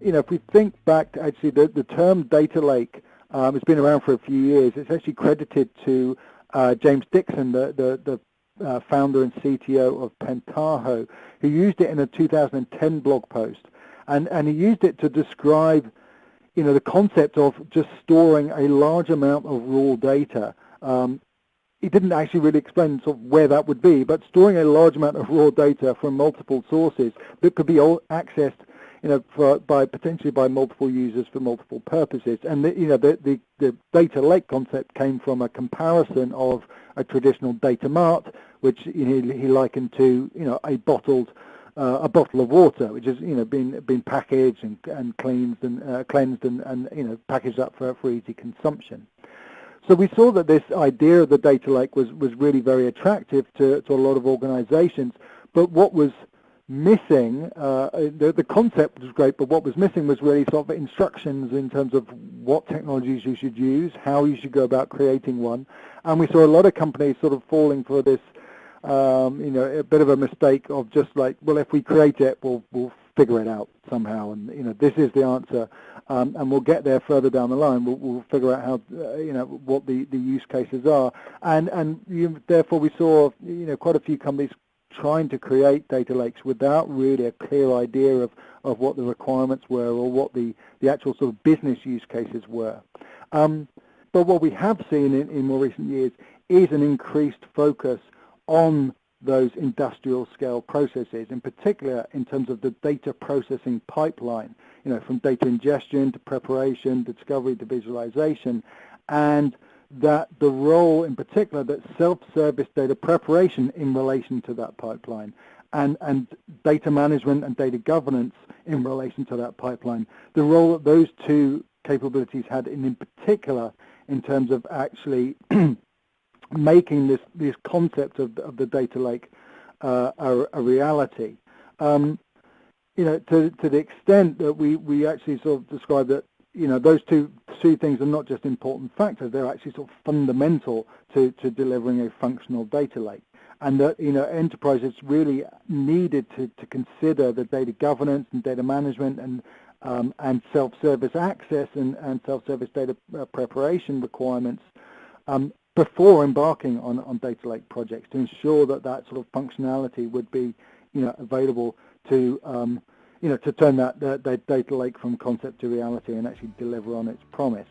if we think back to actually the term data lake, it's been around for a few years. It's actually credited to James Dixon, the founder and CTO of Pentaho, who used it in a 2010 blog post, and he used it to describe, the concept of just storing a large amount of raw data. He didn't actually really explain sort of where that would be, but storing a large amount of raw data from multiple sources that could be all accessed, potentially by multiple users for multiple purposes. And the data lake concept came from a comparison of a traditional data mart, which he likened to a bottle of water, which has been packaged and cleansed and packaged up for easy consumption. So we saw that this idea of the data lake was really very attractive to a lot of organizations, but what was missing, the concept was great, but what was missing was really sort of instructions in terms of what technologies you should use, how you should go about creating one. And we saw a lot of companies sort of falling for this, a bit of a mistake of just like, well, if we create it, we'll figure it out somehow, and this is the answer, and we'll get there further down the line. We'll figure out how, what the use cases are, and therefore we saw quite a few companies trying to create data lakes without really a clear idea of what the requirements were or what the actual sort of business use cases were. But what we have seen in more recent years is an increased focus on those industrial scale processes, in particular in terms of the data processing pipeline, from data ingestion to preparation, discovery to visualization, and that the role in particular that self-service data preparation in relation to that pipeline and data management and data governance in relation to that pipeline, the role that those two capabilities had in particular in terms of actually making this concept of the data lake a reality. To the extent that we actually sort of describe that those two things are not just important factors, they're actually sort of fundamental to delivering a functional data lake, and that enterprises really needed to consider the data governance and data management and self-service access and self-service data preparation requirements before embarking on data lake projects, to ensure that sort of functionality would be available to to turn that data lake from concept to reality and actually deliver on its promise.